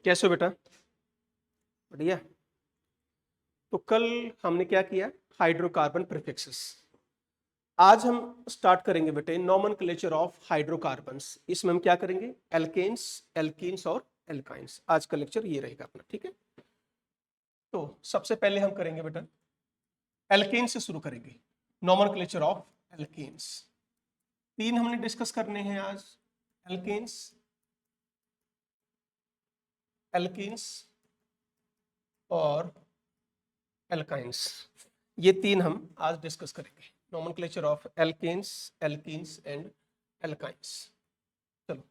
कैसे हो बेटा? बढ़िया। तो कल हमने क्या किया? Hydrocarbon prefixes. आज हम स्टार्ट करेंगे बेटे नॉमेनक्लेचर ऑफ हाइड्रोकार्बन्स। इसमें हम क्या करेंगे? एल्केन्स, एल्कीन्स और एल्काइंस। आज का लेक्चर ये रहेगा अपना, ठीक है? तो सबसे पहले हम करेंगे बेटा एल्केन्स से शुरू करेंगे। नॉमेनक्लेचर ऑफ एल्केन्स 3 हमने डिस्कस करने हैं आज। एल्केन्स, एल्कीन्स और एल्काइंस, ये 3 हम आज डिस्कस करेंगे। Nomenclature of alkanes, alkenes and alkynes. चलो,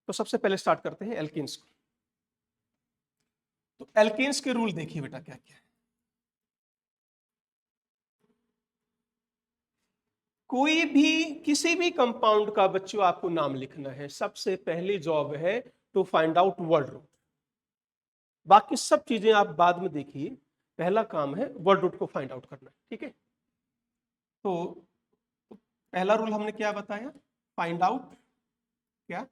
तो सबसे पहले स्टार्ट करते हैं एल्कीन्स को। तो एल्केन्स के रूल देखिए बेटा क्या क्या है। कोई भी किसी भी कंपाउंड का बच्चों आपको नाम लिखना है, सबसे पहली जॉब है to find out word root. बाकी सब चीजें आप बाद में देखिए, पहला काम है वर्ड रूट को फाइंड आउट करना, ठीक है? तो पहला रूल हमने क्या बताया? फाइंड आउट क्या?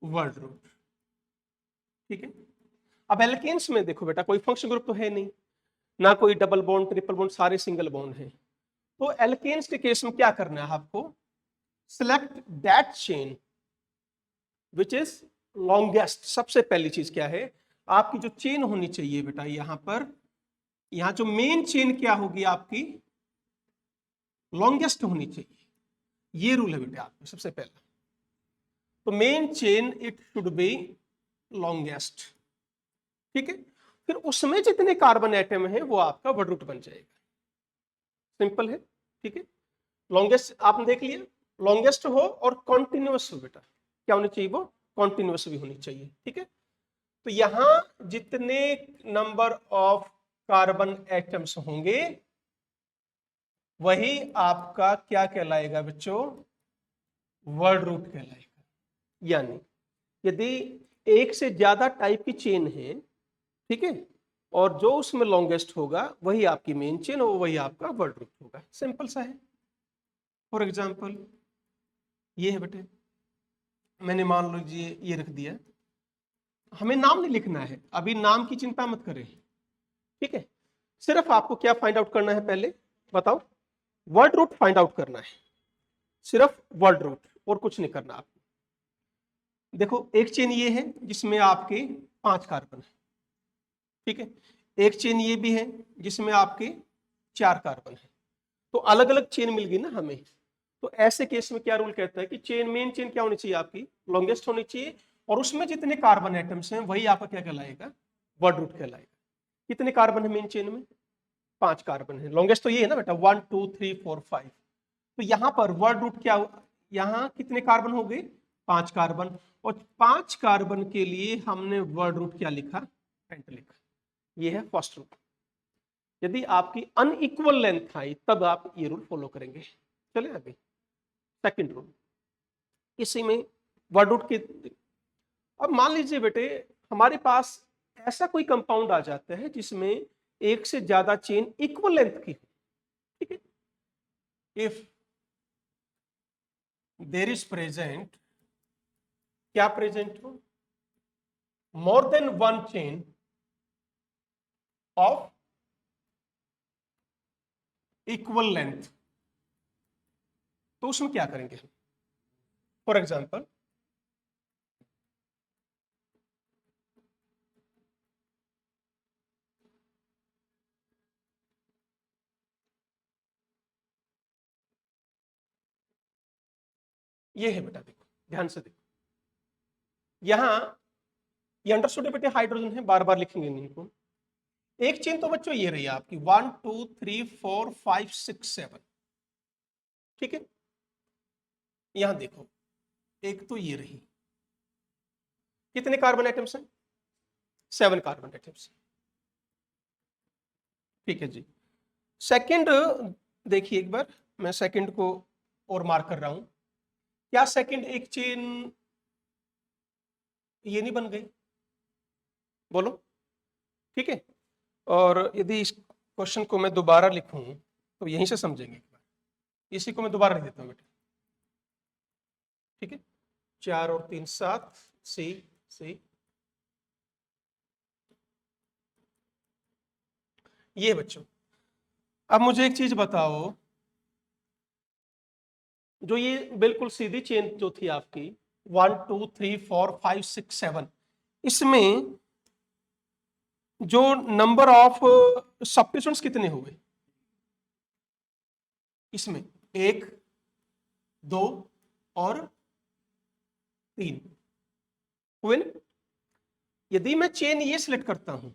वर्ड रूट, ठीक है? अब एल्केन्स में देखो बेटा, कोई फंक्शन ग्रुप तो है नहीं, ना कोई डबल बॉन्ड, ट्रिपल बॉन्ड, सारे सिंगल बॉन्ड हैं। तो एल्केन्स के केस में क्या करना है आपको? Select that chain which is longest. सबसे पहली चीज क्या है? आपकी जो चेन होनी चाहिए बेटा, यहां पर, यहां जो मेन चेन क्या होगी आपकी? लॉन्गेस्ट होनी चाहिए। ये रूल है बेटा आपको सबसे पहला। तो main chain it should be longest, ठीक है? फिर उसमें जितने कार्बन एटम है वो आपका वर्ड रूट बन जाएगा। सिंपल है, ठीक है? लॉन्गेस्ट आपने देख लिया, लॉन्गेस्ट हो और कॉन्टिन्यूअस हो बेटा। क्या होनी चाहिए? वो कॉन्टिन्यूअस भी होनी चाहिए, ठीक है? तो यहां जितने नंबर ऑफ कार्बन एटम्स होंगे वही आपका क्या कहलाएगा बच्चों? वर्ड रूट कहलाएगा। यानी यदि एक से ज्यादा टाइप की चेन है, ठीक है, और जो उसमें लॉन्गेस्ट होगा वही आपकी मेन चेन और वही आपका वर्ड रूट होगा। सिंपल सा है। फॉर एग्जाम्पल ये है बेटे, मैंने मान लीजिए ये रख दिया। हमें नाम नहीं लिखना है अभी, नाम की चिंता मत करें, ठीक है? सिर्फ आपको क्या फाइंड आउट करना है पहले बताओ? वर्ड रूट फाइंड आउट करना है, सिर्फ वर्ड रूट, और कुछ नहीं करना आपको। देखो एक चेन ये है जिसमें आपके 5 कार्बन है, ठीक है? एक चेन ये भी है जिसमें आपके 4 कार्बन है। तो अलग अलग चेन मिल गई ना हमें। तो ऐसे केस में क्या रूल कहता है कि चेन, मेन चेन क्या होनी चाहिए आपकी? लॉन्गेस्ट होनी चाहिए, और उसमें जितने कार्बन एटम्स हैं वही आपका क्या कहलाएगा? वर्ड रूट कहलाएगा। कितने कार्बन है मेन चेन में? 5 कार्बन है। लॉन्गेस्ट तो ये है ना बेटा, 1 2 3 4 5। तो यहां पर वर्ड रूट क्या? यहां कितने कार्बन हो गए? 5 कार्बन। और 5 कार्बन के लिए हमने वर्ड रूट क्या लिखा? पेंट लिखा। ये है फर्स्ट रूल। यदि आपकी अनइक्वल लेंथ आई तब आप ये रूल फॉलो करेंगे। चले अभी सेकंड रूल, इसी में वर्ड रूट के। अब मान लीजिए बेटे हमारे पास ऐसा कोई कंपाउंड आ जाता है जिसमें एक से ज्यादा चेन इक्वल लेंथ की हो, ठीक है? इफ देयर इज प्रेजेंट, क्या प्रेजेंट हो? More than one chain of equal length, तो उसमें क्या करेंगे? फॉर एग्जाम्पल ये है बेटा, देखो ध्यान से देखो, यहां ये अंडरस्टूड है बेटे, हाइड्रोजन है, बार बार लिखेंगे नहीं इनको। एक चेन तो बच्चों ये रही आपकी 1 2 3 4 5 6 7, ठीक है? यहां देखो एक तो ये रही, कितने कार्बन एटम्स हैं? 7 कार्बन एटम्स, ठीक है जी। सेकंड देखिए एक बार, मैं सेकंड को और मार्क कर रहा हूं। क्या सेकंड एक चेन ये नहीं बन गई? बोलो, ठीक है? और यदि इस क्वेश्चन को मैं दोबारा लिखूं तो यहीं से समझेंगे एक बार। इसी को मैं दोबारा लिख देता हूं बेटा, ठीक है? 4 और 3 7, सी सी ये बच्चों, अब मुझे एक चीज बताओ, जो ये बिल्कुल सीधी चेन जो थी आपकी 1 2 3 4 5 6 7, इसमें जो नंबर ऑफ सब्स्टिट्यूशंस कितने हुए? इसमें 1 2 और 3 हुए ना? यदि मैं चेन ये सिलेक्ट करता हूं,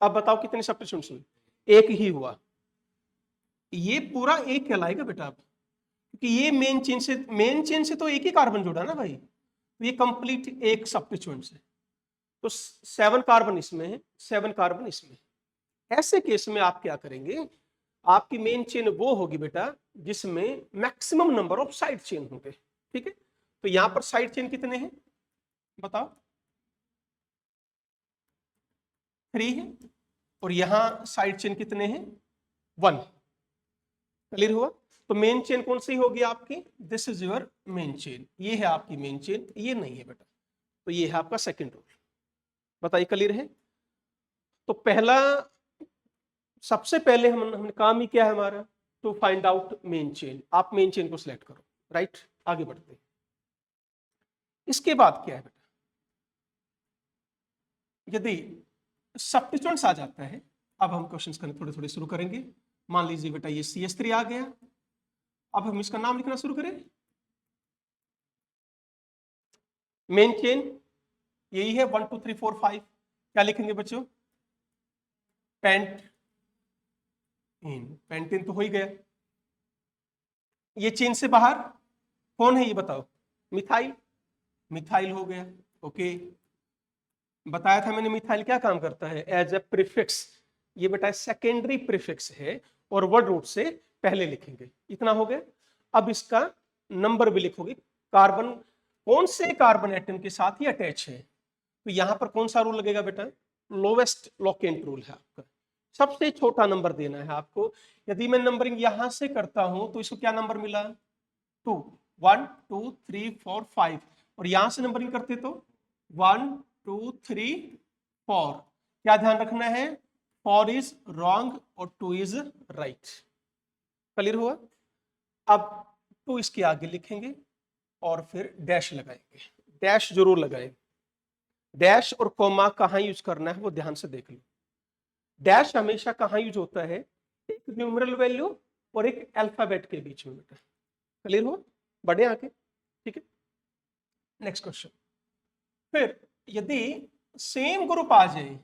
अब बताओ कितने सब्स्टिट्यूशंस हुए? एक ही हुआ। ये पूरा एक कहलाएगा बेटा आप, क्योंकि ये मेन चेन से तो एक ही कार्बन जुड़ा ना भाई, तो ये कंप्लीट एक सब्स्टिट्यूएंट है। तो 7 कार्बन इसमें है, 7 कार्बन इसमें है। ऐसे केस में आप क्या करेंगे, आपकी मेन चेन वो होगी बेटा जिसमें maximum number of side chain होंगे। ठीक है, तो यहां पर साइड चेन कितने हैं बताओ? 3 है, और यहां साइड चेन कितने हैं? 1। क्लियर हुआ? तो मेन चेन कौन सी होगी आपकी? This is your main chain, ये है आपकी मेन चेन, ये नहीं है बेटा, तो ये है आपका सेकंड रूल। बताइए क्लियर है? तो पहला, सबसे पहले हमने काम ही क्या है हमारा, to find out main chain. आप मेन चेन को सिलेक्ट करो, राइट? आगे बढ़ते हैं। इसके बाद क्या है बेटा, यदि सब्स्टिट्यूएंट्स आ जाता है, अब हम क्वेश्चंस करने थोड़े थोड़े शुरू करेंगे। मान लीजिए बेटा ये CH3 आ गया, अब हम इसका नाम लिखना शुरू करें। मेन चेन यही है 1 2 3 4 5, क्या लिखेंगे बच्चों? पेंट इन, पेंटेन तो हो ही गया। ये चेन से बाहर कौन है ये बताओ? मिथाइल, मिथाइल हो गया। ओके, बताया था मैंने मिथाइल क्या काम करता है? As a prefix. ये बेटा सेकेंडरी प्रीफिक्स है और वर्ड रूट से पहले लिखेंगे। इतना हो गया। अब इसका नंबर भी लिखोगे, कार्बन कौन से कार्बन एटम के साथ ही अटैच है, तो यहां पर कौन सा रूल लगेगा बेटा? लोवेस्ट लोकेंट रूल है आपका, सबसे छोटा नंबर देना है आपको। यदि मैं नंबरिंग यहां से करता हूं तो इसको क्या नंबर मिला? 2, 1 2 3 4 5, और यहां से नंबरिंग करते तो 1 2 3 4। क्या ध्यान रखना है? 4 इज रॉन्ग और 2 इज राइट। क्लियर हुआ? अब 2 इसके आगे लिखेंगे और फिर डैश लगाएंगे। डैश जरूर लगाएंगे। डैश और कोमा कहां यूज करना है वो ध्यान से देख लो। डैश हमेशा कहां यूज होता है? एक न्यूमेरल वैल्यू और एक अल्फाबेट के बीच में बेटा। क्लियर हुआ? बढ़े आगे, ठीक है। नेक्स्ट क्वेश्चन, फिर यदि सेम ग्रुप आ जाए,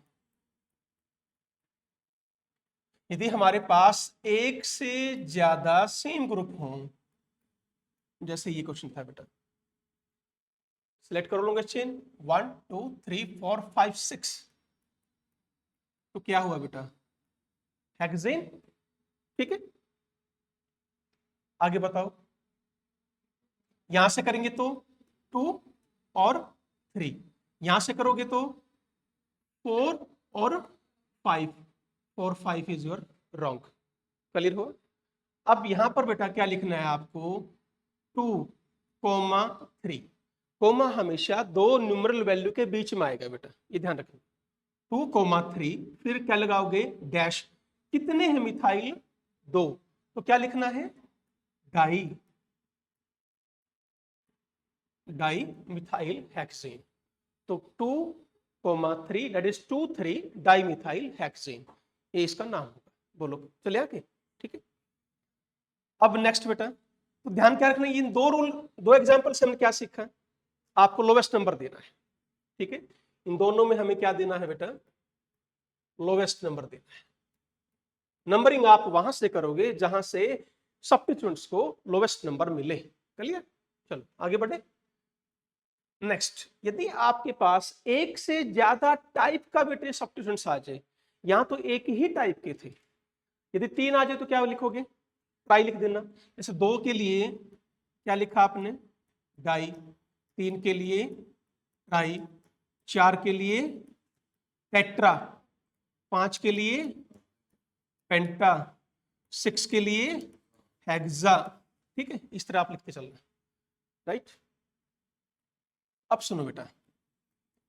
यदि हमारे पास एक से ज्यादा सेम ग्रुप हो, जैसे ये क्वेश्चन था बेटा, सिलेक्ट कर लूंगा चेन 1 2 3 4 5 6, तो क्या हुआ बेटा? हेक्सेन। ठीक है, आगे बताओ। यहां से करेंगे तो 2 और 3, यहां से करोगे तो 4 और 5, 4 5 इज योर रॉन्ग। क्लियर हो? अब यहां पर बेटा क्या लिखना है आपको? 2 कोमा 3। कोमा हमेशा दो न्यूमरल वैल्यू के बीच में आएगा बेटा, ये ध्यान रखना। 2 कोमा 3, फिर क्या लगाओगे? डैश। कितने हैं मिथाइल? 2, तो क्या लिखना है? Di, di methyl hexane. तो 2 comma 3 that is 2 3 di methyl hexane, ये इसका नाम होगा। बोलो चले आगे, ठीक है। अब नेक्स्ट बेटा, तो ध्यान क्या रखना, इन दो रूल, दो एग्जांपल से हमने क्या सीखा? आपको लोवेस्ट नंबर देना है, ठीक है। इन दोनों में हमें क्या देना है बेटा? लोवेस्ट नंबर देना है। नंबरिंग आप वहां से करोगे जहां से सब्स्टिट्यूएंट्स को लोवेस्ट नंबर मिले। क्लियर? चलो आगे बढ़े। नेक्स्ट, यदि आपके पास एक से ज्यादा टाइप का बेटे सब्स्टिट्यूएंट्स आ जाए, यहां तो एक ही टाइप के थे, यदि 3 आ जाए तो क्या लिखोगे? ट्राई लिख देना। जैसे 2 के लिए क्या लिखा आपने? डाई, 3 के लिए ट्राई, 4 के लिए टेट्रा, 5 के लिए पेंटा, 6 के लिए हेक्सा। ठीक है, इस तरह आप लिखते चलना, राइट? अब सुनो बेटा,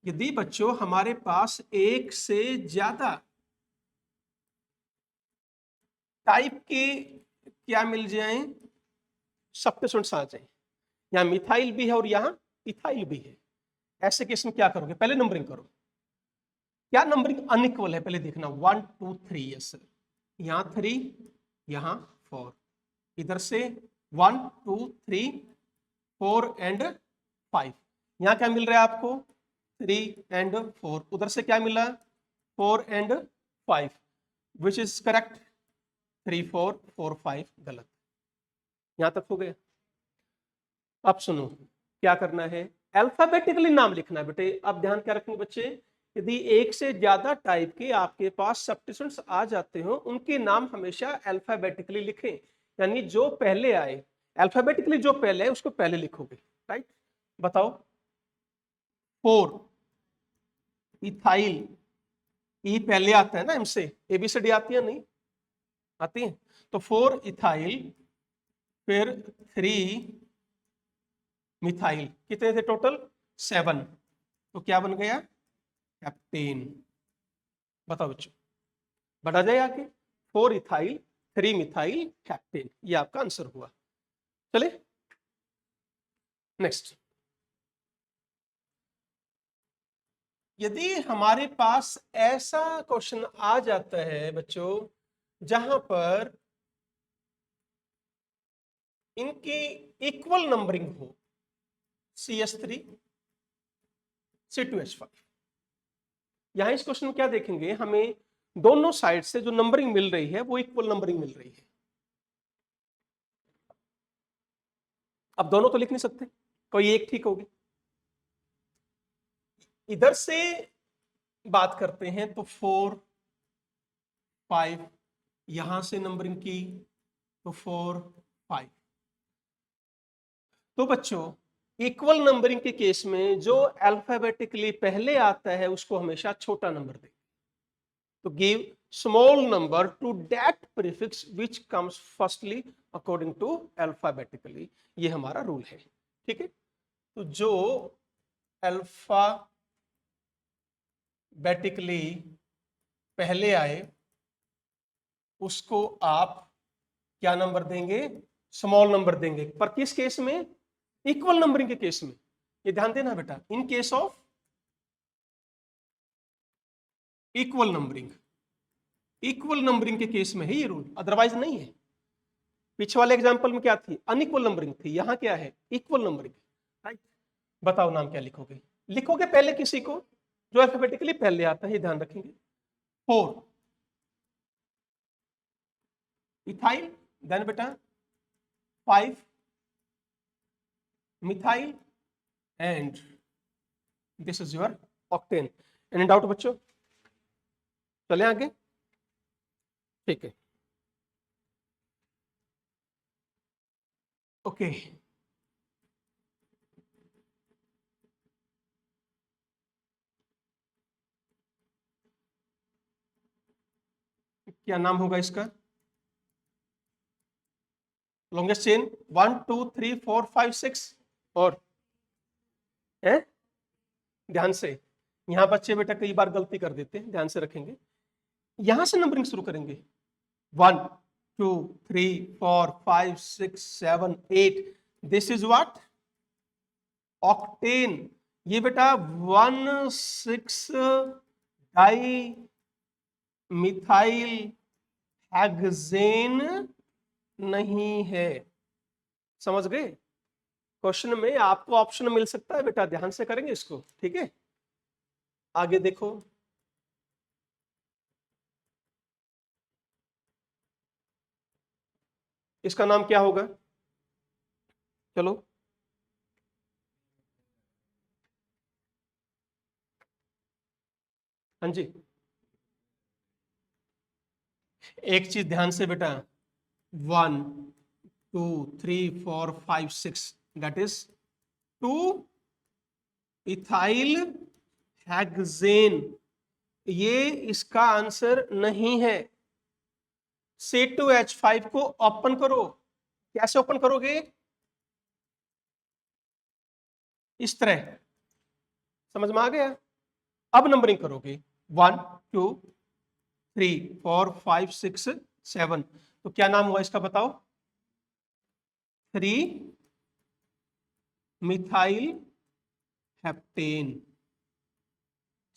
यदि बच्चों हमारे पास एक से ज्यादा टाइप के क्या मिल जाएं, सब्स्टिट्यूएंट्स आ जाएं, यहाँ मिथाइल भी है और यहाँ इथाइल भी है, ऐसे केस में क्या करोगे? पहले नंबरिंग करो। क्या नंबरिंग अनइक्वल है पहले देखना। 1 2 3, यस सर, यहाँ 3, यहाँ 4, इधर से 1 2 3 4 एंड 5। यहाँ क्या मिल रहा है आपको? 3 एंड 4। उधर से क्या मिला? 4 एंड 5, विच इज करेक्ट? 3 4 4 5 गलत। यहां तक हो गया। अब सुनो क्या करना है, अल्फाबेटिकली नाम लिखना है बेटे। अब ध्यान क्या रखेंगे बच्चे, यदि एक से ज्यादा टाइप के आपके पास सब्स्टिट्यूएंट्स आ जाते हो, उनके नाम हमेशा अल्फाबेटिकली लिखें, यानी जो पहले आए, अल्फाबेटिकली जो पहले है उसको पहले लिखोगे, राइट? बताओ। 4 इथाइल, ई पहले आता है ना एम से, एबीसीडी आती है नहीं आती है? तो 4 इथाइल, फिर 3 मिथाइल, कितने थे टोटल? 7। तो क्या बन गया? कैप्टेन। बताओ बच्चों, बढ़ा जाए आगे। 4 इथाइल 3 मिथाइल कैप्टेन, ये आपका आंसर हुआ। चले नेक्स्ट। यदि हमारे पास ऐसा क्वेश्चन आ जाता है बच्चों जहां पर इनकी इक्वल नंबरिंग हो, CS3 C2H5, यहां इस क्वेश्चन में क्या देखेंगे, हमें दोनों साइड से जो नंबरिंग मिल रही है वो इक्वल नंबरिंग मिल रही है। अब दोनों तो लिख नहीं सकते, कोई एक ठीक होगी। इधर से बात करते हैं तो 4 5, यहां से नंबरिंग की तो 4 5। तो बच्चों इक्वल नंबरिंग के केस में जो अल्फाबेटिकली पहले आता है उसको हमेशा छोटा नंबर दें। तो give small number to that prefix which comes firstly according to alphabetically, ये हमारा रूल है, ठीक है? तो जो अल्फाबेटिकली पहले आए उसको आप क्या नंबर देंगे? स्मॉल नंबर देंगे। पर किस केस में? इक्वल नंबरिंग के केस में। ये ध्यान देना बेटा, इन case of equal numbering, equal numbering के केस में है ये रूल, अदरवाइज नहीं है। पीछे वाले एग्जांपल में क्या थी? अनइक्वल नंबरिंग थी, यहां क्या है? Equal numbering, right? बताओ नाम क्या लिखोगे? लिखोगे पहले किसी को जो अल्फाबेटिकली पहले आता है, ये ध्यान रखेंगे। 4 इथाइल, देन बेटा 5 methyl, and this is your octane. Any doubt बच्चों? चले आगे, ठीक है, ओके। क्या नाम होगा इसका? लॉन्गेस्ट चेन 1 2 3 4 5 6, और है? ध्यान से, यहां बच्चे बेटा कई बार गलती कर देते हैं, ध्यान से रखेंगे। यहां से नंबरिंग शुरू करेंगे, 1 2 3 4 5 6 7 8, दिस इज व्हाट? ऑक्टेन। ये बेटा 1 6 डाई मिथाइल हेक्सेन नहीं है। समझ गए? क्वेश्चन में आपको ऑप्शन मिल सकता है बेटा, ध्यान से करेंगे इसको, ठीक है? आगे देखो, इसका नाम क्या होगा? चलो, हाँ जी, एक चीज ध्यान से बेटा, 1 2 3 4 5 6, दैट इज 2 इथाइल हेक्सेन, ये इसका आंसर नहीं है। C2H5 को ओपन करो। कैसे ओपन करोगे? इस तरह, समझ में आ गया? अब नंबरिंग करोगे 1 2 3 4 5 6 7, तो क्या नाम हुआ इसका बताओ? 3 मिथाइल हेप्टेन।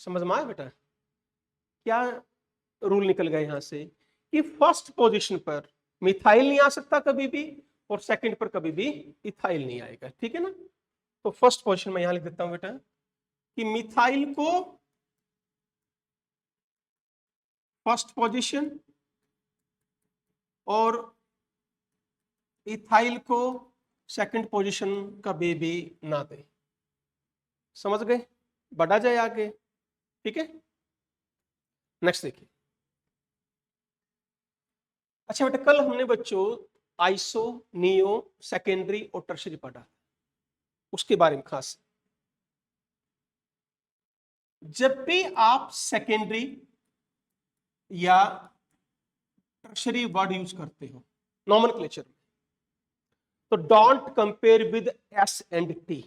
समझ में आया बेटा? क्या रूल निकल गया यहां से कि फर्स्ट पोजीशन पर मिथाइल नहीं आ सकता कभी भी, और सेकंड पर कभी भी इथाइल नहीं आएगा, ठीक है ना? तो फर्स्ट पोजीशन में यहां लिख देता हूं बेटा कि मिथाइल को फर्स्ट पोजीशन और इथाइल को सेकंड पोजीशन कभी भी ना दे। समझ गए? बढ़ा जाए आगे, ठीक है? नेक्स्ट देखिए। अच्छा बेटा, कल हमने बच्चों आइसो, नियो, सेकेंडरी और टर्शरी पढ़ा, उसके बारे में खास। जब भी आप सेकेंडरी या टर्शरी वर्ड यूज करते हो नॉमेनक्लेचर में, तो don't compare with S and T,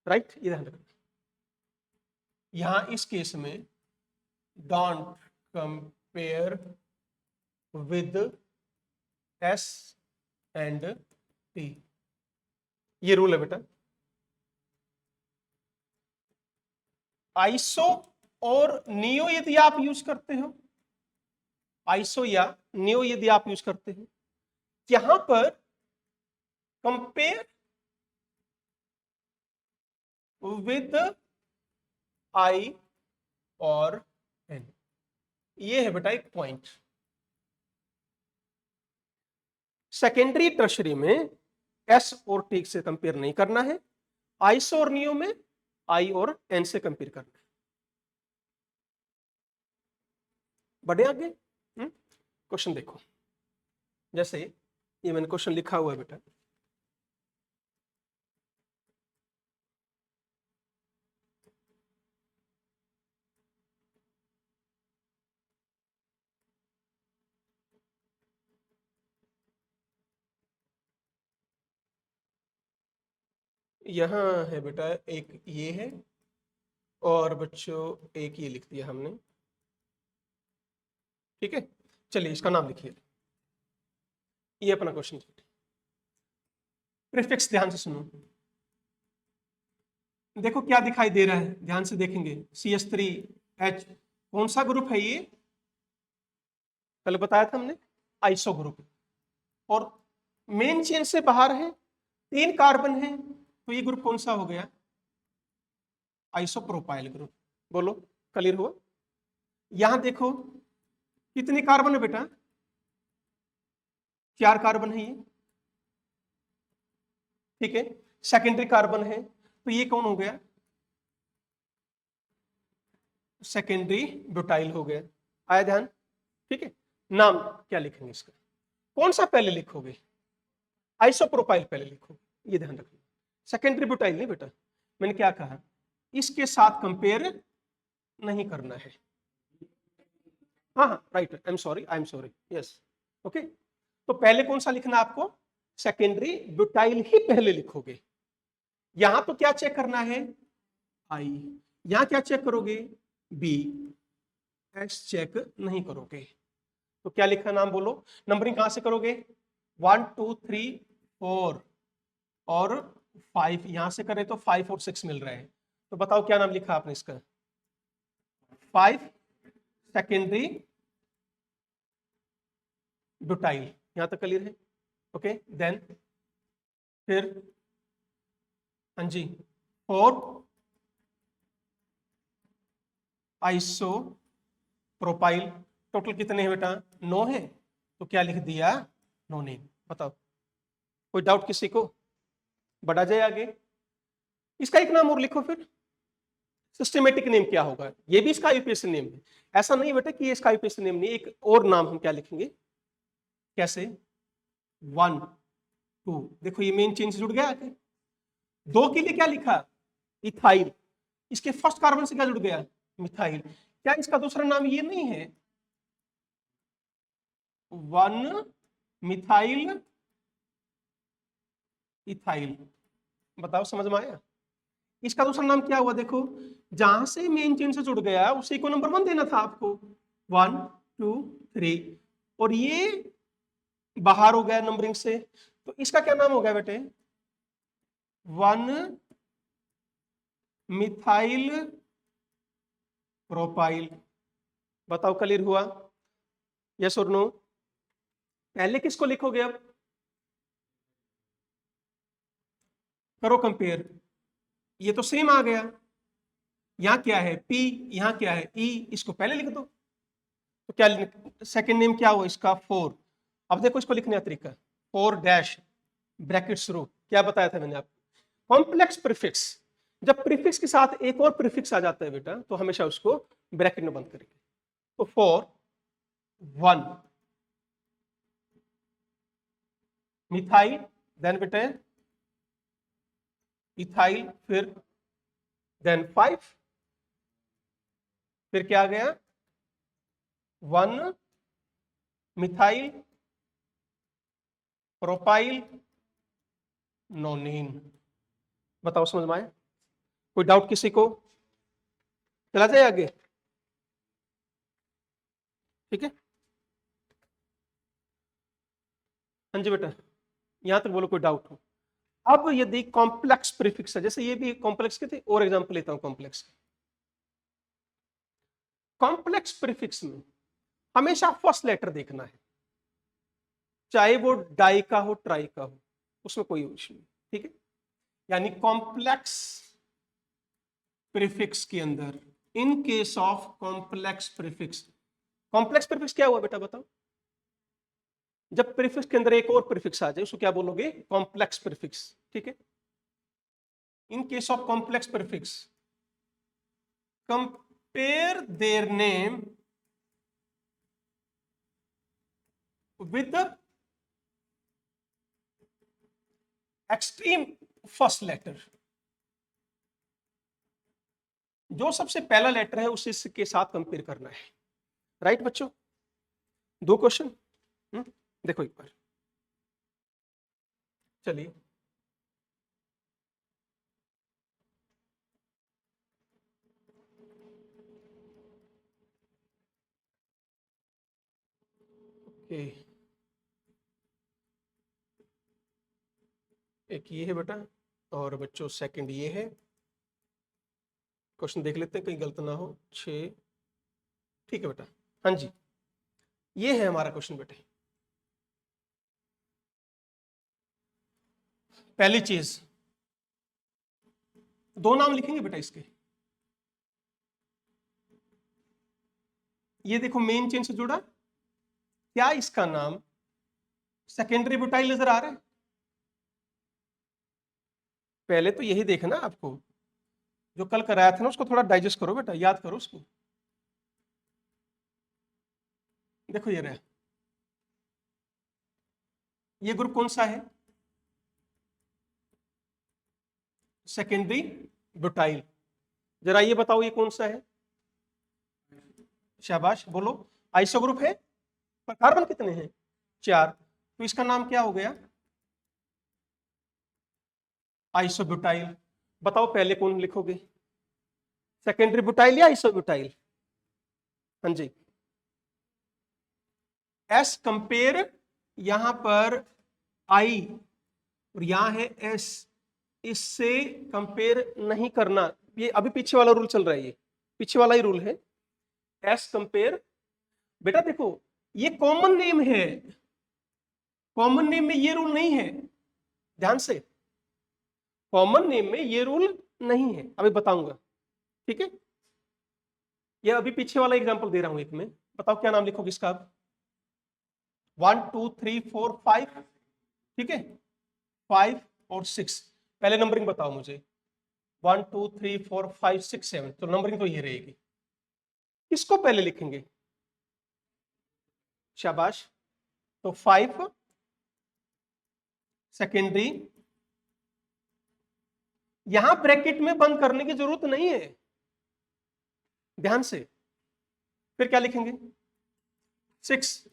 right? ये ध्यान रखना। यहां इस केस में don't compare with S and T, ये रूल है बेटा। आइसो और नियो यदि आप यूज करते हो, आइसो या नियो यदि आप यूज करते हो, यहां पर कंपेयर विद आई और एन, ये है बेटा एक पॉइंट। सेकेंडरी टर्शरी में एस और टी से कंपेयर नहीं करना है, आइसो और नियो में आई और एन से कंपेयर करना है। बढ़े आगे? क्वेश्चन देखो, जैसे ये मैंने क्वेश्चन लिखा हुआ है बेटा, यहां है बेटा एक ये है, और बच्चों एक ये लिख दिया हमने, ठीक है? चलिए इसका नाम लिखिए, ये अपना क्वेश्चन। प्रीफिक्स ध्यान से सुनो, देखो क्या दिखाई दे रहा है, ध्यान से देखेंगे। CH3H कौन सा ग्रुप है ये? कल बताया था हमने, आइसो ग्रुप। और मेन चेन से बाहर है, 3 कार्बन है, तो ये ग्रुप कौन सा हो गया? Isopropyl group. बोलो, क्लियर हुआ? यहां देखो कितने कार्बन है बेटा? 4 कार्बन है ये, ठीक है? सेकेंडरी कार्बन है, तो ये कौन हो गया? सेकेंडरी ब्यूटाइल हो गया। आया ध्यान? ठीक है। नाम क्या लिखेंगे इसका? कौन सा पहले लिखोगे? आइसोप्रोपाइल पहले लिखोगे, ये ध्यान रखना। सेकेंडरी ब्यूटाइल नहीं बेटा, मैंने क्या कहा, इसके साथ कंपेयर नहीं करना है। हाँ हाँ right, I am sorry, yes, okay. तो पहले कौन सा लिखना आपको? सेकेंडरी ब्यूटाइल ही पहले लिखोगे। यहां तो क्या चेक करना है? आई। यहां क्या चेक करोगे? बी। एस चेक नहीं करोगे। तो क्या लिखा, नाम बोलो। नंबरिंग कहां से करोगे? 1 2 3 4 और 5, यहां से करें तो 5 और 6 मिल रहे हैं। तो बताओ क्या नाम लिखा आपने इसका? 5 सेकेंडरी ब्यूटाइल। यहां तक क्लियर है? ओके, देन फिर हाँ जी 4 आइसो प्रोपाइल। टोटल कितने हैं बेटा? 9 है, तो क्या लिख दिया? 9 नेम। बताओ, कोई डाउट किसी को? बढ़ा जाए आगे। इसका एक नाम और लिखो फिर, सिस्टमेटिक नेम क्या होगा? ये भी इसका यूपीएससी नेम है, ऐसा नहीं बेटा कि ये इसका यूपीएससी नेम नहीं, एक और नाम हम क्या लिखेंगे? कैसे? 1 2, देखो ये मेन चेन से जुड़ गया आगे। 2 के लिए क्या लिखा? इथाइल। इसके फर्स्ट कार्बन से क्या जुड़ गया? मिथाइल। क्या इसका दूसरा नाम ये नहीं है? 1 मिथाइल इथाइल। बताओ समझ में आया? इसका दूसरा नाम क्या हुआ? देखो, जहां से मेन चेन से जुड़ गया उसी को नंबर 1 देना था आपको, 1 2 3, और ये बाहर हो गया नंबरिंग से, तो इसका क्या नाम हो गया बेटे? 1 मिथाइल प्रोपाइल। बताओ क्लियर हुआ? यस और नो? पहले किसको लिखोगे? अब करो कंपेयर, ये तो सेम आ गया। यहाँ क्या है? P, यहाँ क्या है? E, इसको पहले लिख दो। तो क्या सेकंड नेम क्या हुआ इसका? 4। अब देखो इसको लिखने का तरीका, 4 डैश ब्रैकेट शुरू, क्या बताया था मैंने आपको? कॉम्प्लेक्स प्रीफिक्स, जब प्रीफिक्स के साथ एक और प्रीफिक्स आ जाता है बेटा, तो हमेशा उसको ब्रैकेट में बंद करेंगे। तो 4 1 मिथाइल, देन बेटे इथाइल, फिर देन 5, फिर क्या आ गया? 1 मिथाइल प्रोपाइल नोनिन। बताओ समझ में आया? कोई डाउट किसी को? चला जाए आगे, ठीक है? हाँ जी बेटा, यहां तक बोलो कोई डाउट हो। अब यदि कॉम्प्लेक्स प्रीफिक्स है, जैसे ये भी कॉम्प्लेक्स के थे, और एग्जांपल लेता हूं कॉम्प्लेक्स के। कॉम्प्लेक्स प्रीफिक्स में हमेशा फर्स्ट लेटर देखना है, चाहे वो डाई का हो ट्राई का हो, उसमें कोई इशू नहीं, ठीक है? यानी कॉम्प्लेक्स प्रीफिक्स के अंदर, इन case of complex prefix, complex prefix क्या हुआ बेटा बताओ? जब प्रीफिक्स के अंदर एक और प्रीफिक्स आ जाए उसको क्या बोलोगे? कॉम्प्लेक्स प्रीफिक्स, ठीक है? इन case of complex prefix, compare their name with the extreme first letter, जो सबसे पहला लेटर है उसी के साथ कंपेयर करना है। राइट बच्चों? 2 क्वेश्चन देखो एक बार, चलिए ओके, एक ये है बेटा, और बच्चों सेकंड ये है। क्वेश्चन देख लेते हैं कहीं गलत ना हो। 6, ठीक है बेटा, हाँ जी, ये है हमारा क्वेश्चन बेटे। पहली चीज, 2 नाम लिखेंगे बेटा इसके। ये देखो मेन चेन से जुड़ा, क्या इसका नाम सेकेंडरी बुटाइल नजर आ रहा है? पहले तो यही देखना आपको, जो कल कराया था ना उसको थोड़ा डाइजेस्ट करो बेटा, याद करो उसको। देखो ये रहा, ये ग्रुप कौन सा है? Secondary butyl. जरा ये बताओ ये कौन सा है? शाबाश, बोलो। आइसो ग्रुप है, पर कार्बन कितने हैं? 4, तो इसका नाम क्या हो गया? आइसोब्यूटाइल। बताओ पहले कौन लिखोगे, सेकेंडरी बुटाइल या आइसोब्यूटाइल? हाँ जी, एस कंपेयर, यहां पर आई और यहां है एस, इससे कंपेयर नहीं करना। ये अभी पीछे वाला रूल चल रहा है, ये पीछे वाला ही रूल है, एस कंपेयर। बेटा देखो, ये कॉमन नेम है, कॉमन नेम में ये रूल नहीं है, ध्यान से, कॉमन नेम में ये रूल नहीं है, अभी बताऊंगा, ठीक है? ये अभी पीछे वाला एग्जांपल दे रहा हूं एक में, बताओ क्या नाम लिखोगे इसका? 1 2 3 4 5, ठीक है? 5 और 6, पहले नंबरिंग बताओ मुझे। 1 2 3 4 5 6 7, तो नंबरिंग तो ये रहेगी। किसको पहले लिखेंगे? शाबाश, तो 5 सेकेंडरी, यहां ब्रैकेट में बंद करने की जरूरत नहीं है, ध्यान से। फिर क्या लिखेंगे? 6,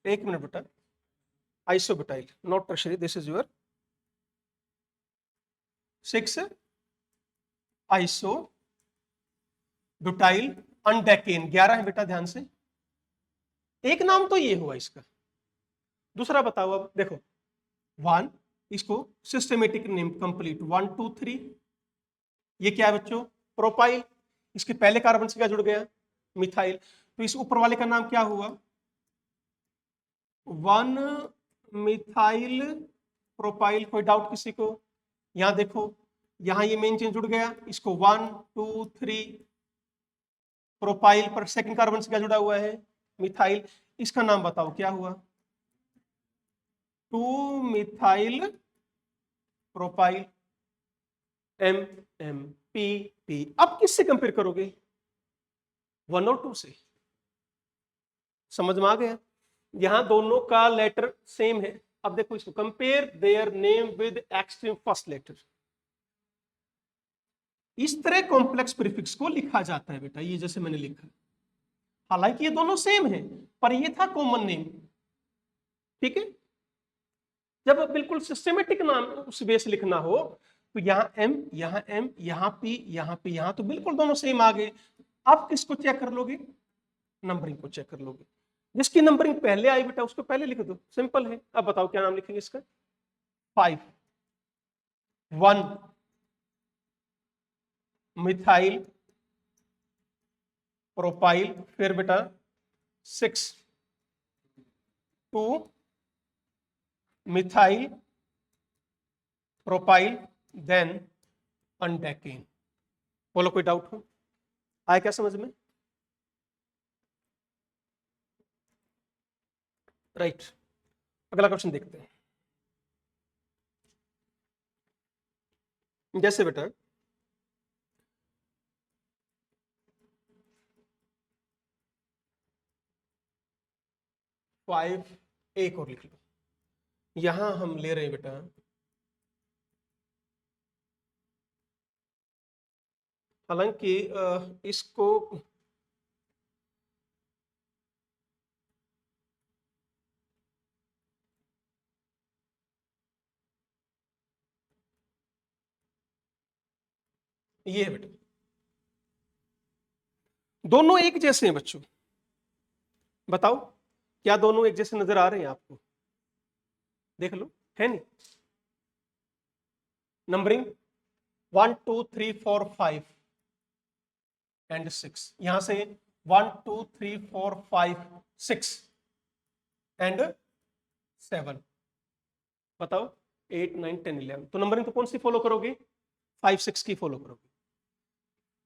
एक मिनट बेटा, isobutyl not tertiary, this is your 6 isobutyl undecane, 11 है बेटा, ध्यान से। एक नाम तो ये हुआ इसका। दूसरा बताओ, अब देखो 1, इसको सिस्टमेटिक नेम कंप्लीट 1 2 3, ये क्या है बच्चों? प्रोपाइल। इसके पहले कार्बन से क्या जुड़ गया? मिथाइल। तो इस ऊपर वाले का नाम क्या हुआ? 1 मिथाइल प्रोपाइल। कोई डाउट किसी को? यहां देखो, यहां ये मेन चेंज जुड़ गया, इसको 1 2 3 प्रोपाइल पर सेकंड कार्बन से क्या जुड़ा हुआ है? मिथाइल। इसका नाम बताओ क्या हुआ? 2 methyl propyl, M M P P. अब किससे कंपेयर करोगे? 1 और 2 से। समझ में आ गया? यहां दोनों का लेटर सेम है। अब देखो इसको, compare their name with extreme first letter. इस तरह कॉम्प्लेक्स प्रीफिक्स को लिखा जाता है बेटा, ये जैसे मैंने लिखा। हालांकि ये दोनों सेम है, पर ये था कॉमन नेम। ठीक है? जब बिल्कुल सिस्टमेटिक नाम उस बेस लिखना हो, तो यहाँ एम, यहाँ एम, यहाँ पी, यहाँ पी, यहाँ तो बिल्कुल दोनों सेम आ गए। आप किसको चेक कर लोगे? नंबरिंग को चेक कर लोगे। जिसकी नंबरिंग पहले आई बेटा उसको पहले लिख दो, सिंपल है। अब बताओ क्या नाम लिखेंगे इसका? 5 1 मिथाइल प्रोपाइल, फिर बेटा 6 2 मिथाइल प्रोपाइल, देन अनडेकेन। बोलो कोई डाउट हो? आया क्या समझ में? राइट। अगला क्वेश्चन देखते हैं। जैसे बेटा 5 एक और लिख लो। यहां हम ले रहे हैं बेटा हालांकि इसको ये है बेटा, दोनों एक जैसे हैं बच्चों। बताओ क्या दोनों एक जैसे नजर आ रहे हैं आपको? देख लो, है नहीं? नंबरिंग 1 2 3 4 5 एंड 6, यहां से 1 2 3 4 5 6 एंड 7। बताओ 8 9 10 11। तो नंबरिंग तो कौन सी फॉलो करोगे? 5 6 की फॉलो करोगे।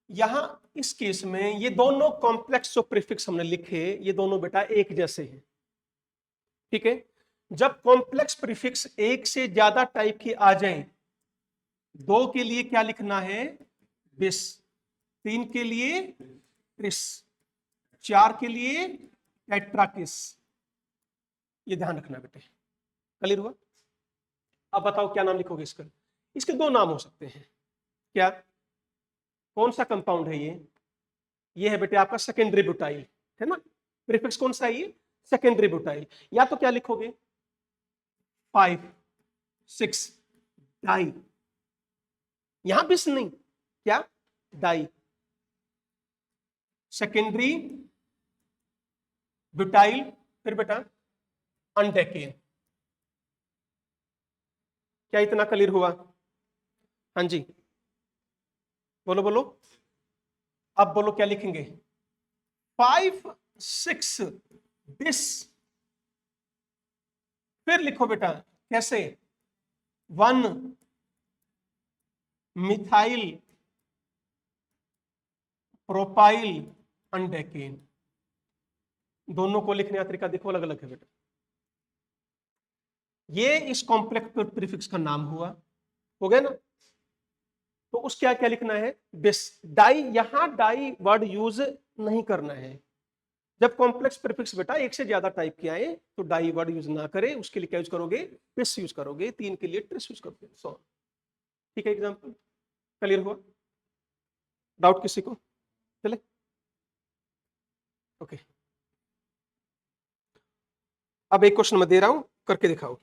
यहां इस केस में ये दोनों कॉम्प्लेक्स जो प्रीफिक्स हमने लिखे, ये दोनों बेटा एक जैसे हैं। ठीक है? जब कॉम्प्लेक्स प्रीफिक्स एक से ज्यादा टाइप के आ जाएं, 2 के लिए क्या लिखना है? बिस, 3 के लिए ट्रिस, 4 के लिए टेट्राकिस। ये ध्यान रखना बेटे। क्लियर हुआ? अब बताओ क्या नाम लिखोगे इसका? इसके 2 नाम हो सकते हैं। क्या? कौन सा कंपाउंड है ये? ये है बेटे आपका सेकेंडरी ब्यूटाइल, है ना? प्रीफिक्स कौन सा है ये? Secondary butyl. या तो क्या लिखोगे? 5 6 डाई। यहां बिस नहीं, क्या? डाई। सेकेंडरी ब्यूटाइल, फिर बेटा अनडेकेन। क्या इतना क्लियर हुआ? हाँ जी, बोलो बोलो। अब बोलो क्या लिखेंगे? 5 6 बिस, फिर लिखो बेटा कैसे? 1 मिथाइल प्रोपाइल अनडेकेन। दोनों को लिखने का तरीका देखो अलग अलग है बेटा। ये इस कॉम्प्लेक्स प्रीफिक्स का नाम हुआ, हो गया ना? तो उस क्या क्या लिखना है? बिस। डाई, यहां डाई वर्ड यूज नहीं करना है। जब कॉम्प्लेक्स प्रीफिक्स बेटा एक से ज्यादा टाइप के आए तो डाई वर्ड यूज ना करें, उसके लिए क्या यूज करोगे? बिस यूज करोगे। 3 के लिए ट्रिस यूज करोगे। सो ठीक है, एग्जांपल क्लियर हुआ? डाउट किसी को? चले ओके। अब एक क्वेश्चन मैं दे रहा हूं, करके दिखाओ।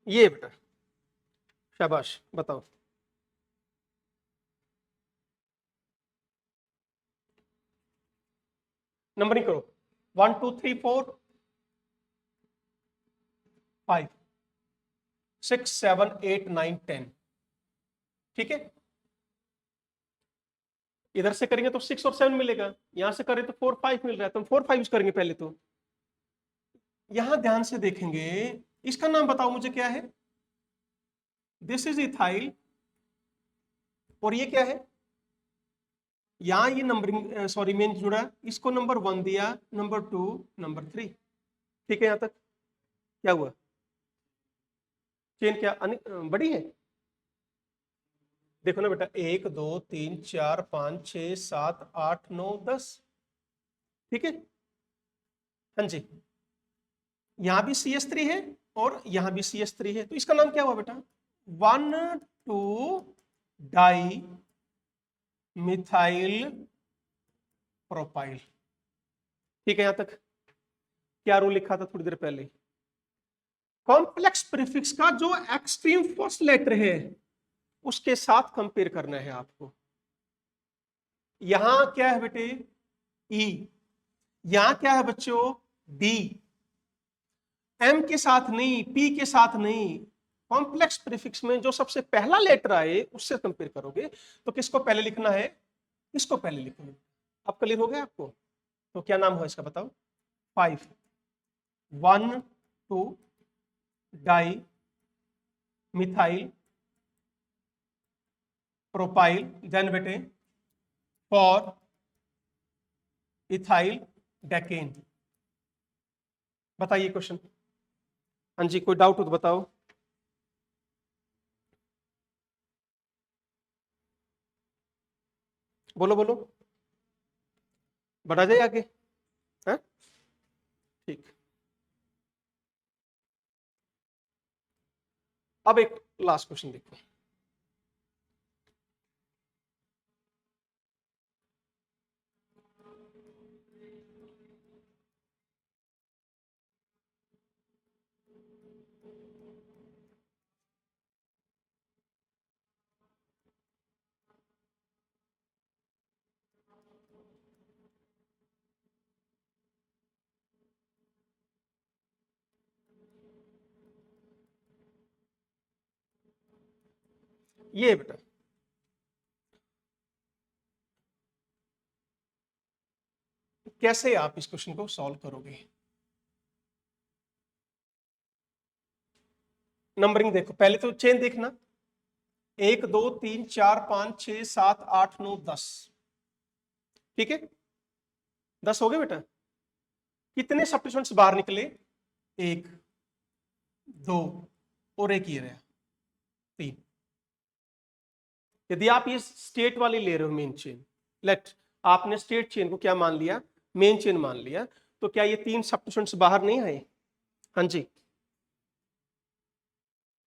ये बेटा, शाबाश, बताओ। नंबरिंग करो, 1 2 3 4 5 6 7 8 9 10। ठीक है, इधर से करेंगे तो 6 और 7 मिलेगा, यहां से करें तो 4 5 मिल रहा है, तो हम 4 5 यूज करेंगे पहले। तो यहां ध्यान से देखेंगे, इसका नाम बताओ मुझे क्या है। दिस इज इथाइल, और ये क्या है, यहां ये नंबरिंग सॉरी मेन जुड़ा, इसको नंबर 1 दिया, नंबर 2, नंबर 3। ठीक है, यहां तक क्या हुआ, चेन क्या बड़ी है। देखो ना बेटा, 1 2 3 4 5 6 7 8 9 10। ठीक है, हाँ जी, यहां भी CH3 है और यहां भी CH3 है, तो इसका नाम क्या हुआ बेटा, 1 2 डाई मिथाइल प्रोपाइल। ठीक है, यहां तक क्या रूल लिखा था थोड़ी देर पहले, कॉम्प्लेक्स प्रीफिक्स का जो एक्सट्रीम फर्स्ट लेटर है उसके साथ कंपेयर करना है आपको। यहां क्या है बेटे, ई, यहां क्या है बच्चों, डी, एम के साथ नहीं, पी के साथ नहीं, कॉम्प्लेक्स प्रीफिक्स में जो सबसे पहला लेटर आए उससे कंपेयर करोगे। तो किसको पहले लिखना है, इसको पहले लिखोगे। अब क्लियर हो गया आपको। तो क्या नाम हुआ इसका बताओ, 5 1 2 डाई मिथाइल प्रोपाइल, देन बेटे फॉर इथाइल डेकेन। बताइए क्वेश्चन, हाँ जी, कोई डाउट हो तो बताओ। बोलो बोलो, बढ़ा जाए आगे, है ठीक। अब एक लास्ट क्वेश्चन देखो, ये बेटा कैसे आप इस क्वेश्चन को सॉल्व करोगे। नंबरिंग देखो, पहले तो चेन देखना, 1 2 3 4 5 6 7 8 9 10। ठीक है, 10 हो गए बेटा। कितने सब्स्टिट्यूएंट्स बाहर निकले, 1 2 और एक ये रहा, 3। यदि आप ये स्टेट वाली ले रहे हो मेन चेन, लेट आपने स्टेट चेन को क्या मान लिया, मेन चेन मान लिया, तो क्या ये 3 सब्स्टिट्यूएंट्स बाहर नहीं आए। हाँ जी,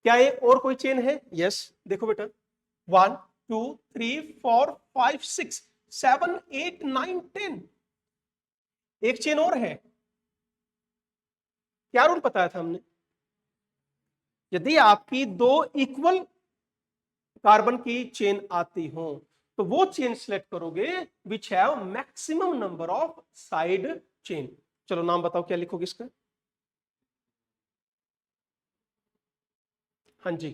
क्या ये और कोई चेन है, यस। देखो बेटा, 1 2 3 4 5 6 7 8 9 10, एक चेन और है। क्या रूल बताया था हमने, यदि आपकी 2 इक्वल कार्बन की चेन आती हो तो वो चेन सिलेक्ट करोगे which have maximum number of side chain. चलो नाम बताओ क्या लिखोगे इसका, हाँ जी,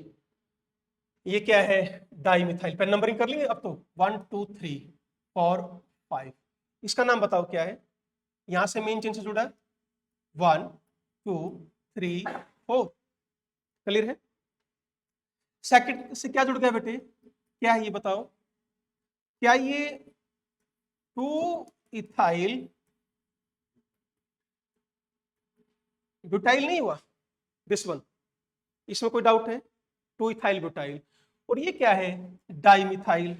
ये क्या है, डाइमिथाइल। पहले नंबरिंग कर लेंगे अब तो, 1 2 3 4 5। इसका नाम बताओ क्या है, यहां से मेन चेन से जुड़ा है, 1 2 3 4। क्लियर है, सेकंड से क्या जुड़ गया बेटे, क्या है ये बताओ, क्या ये 2 इथाइल ब्यूटाइल नहीं हुआ, दिस वन, इसमें कोई डाउट है, 2 इथाइल ब्यूटाइल। और ये क्या है, डाइमिथाइल,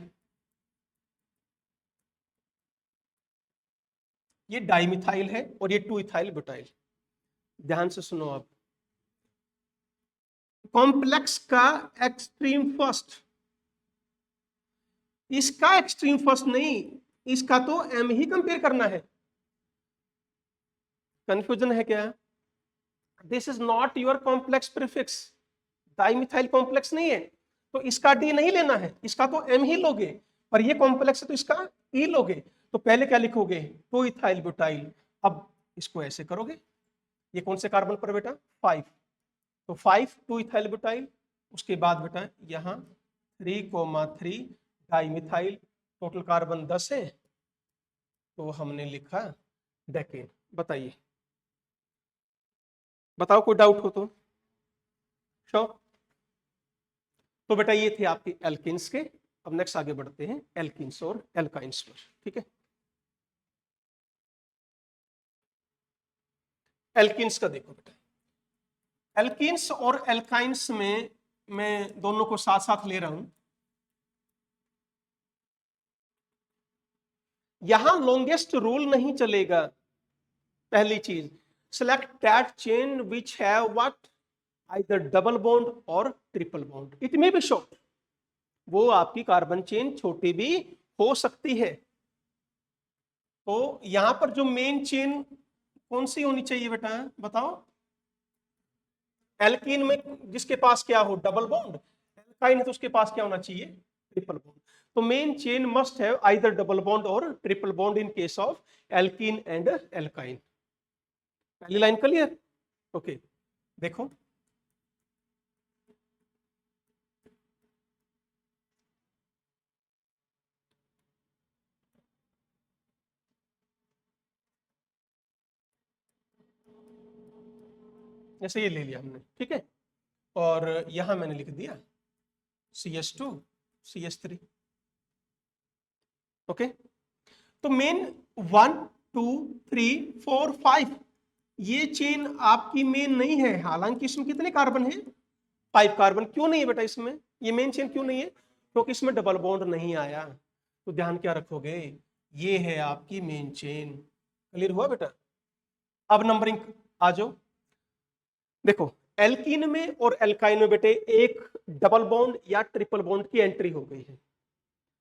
ये डाइमिथाइल है और ये 2 इथाइल ब्यूटाइल। ध्यान से सुनो आप, कॉम्प्लेक्स का एक्सट्रीम फर्स्ट, इसका एक्सट्रीम फर्स्ट नहीं, इसका तो एम ही कंपेयर करना है। कंफ्यूजन है क्या, this is not your complex prefix, dimethyl complex नहीं है तो इसका डी नहीं लेना है, इसका तो एम ही लोगे, पर ये कॉम्प्लेक्स है तो इसका ई लोगे। तो पहले क्या लिखोगे, 2 इथाइल ब्यूटाइल। अब इसको ऐसे करोगे, ये कौन से कार्बन पर बेटा, 5, तो 5 2 इथाइल ब्यूटाइल। उसके बाद बेटा यहाँ 3,3 डाइमिथाइल, टोटल कार्बन 10 है, तो हमने लिखा डेकेन। बताइए, बताओ कोई डाउट हो तो। श्योर। तो बेटा ये थे आपके एल्किन्स के। अब नेक्स्ट आगे बढ़ते हैं एल्किन्स और एल्काइंस पर। ठीक है, एल्किन्स का देखो बेटा, एल्किन्स और एल्काइंस में मैं दोनों को साथ साथ ले रहा हूं। यहां लॉन्गेस्ट रूल नहीं चलेगा। पहली चीज, select that chain which have what, either double bond और triple bond, it may be short. वो आपकी कार्बन चेन छोटी भी हो सकती है। तो यहां पर जो मेन चेन कौन सी होनी चाहिए बेटा, बताओ। एल्कीन में जिसके पास क्या हो, डबल बॉन्ड। एल्काइन है तो उसके पास क्या होना चाहिए, ट्रिपल बॉन्ड। तो main chain must have either double bond और triple bond in case of alkene and alkyne. पहली लाइन क्लियर, ओके। देखो जैसे ये ले लिया हमने, ठीक है, और यहां मैंने लिख दिया CH2 CH3। ओके, तो मेन 1 2 3 4 5 ये चेन आपकी मेन नहीं है। हालांकि इसमें कितने कार्बन है, 5 कार्बन। क्यों नहीं है बेटा इसमें, ये मेन चेन क्यों नहीं है, क्योंकि इसमें डबल बॉन्ड नहीं आया। तो ध्यान क्या रखोगे, ये है आपकी मेन चेन। क्लियर हुआ बेटा। अब नंबरिंग आ जाओ। देखो एल्कीन में और एल्काइन में बेटे एक डबल बॉन्ड या ट्रिपल बॉन्ड की एंट्री हो गई है।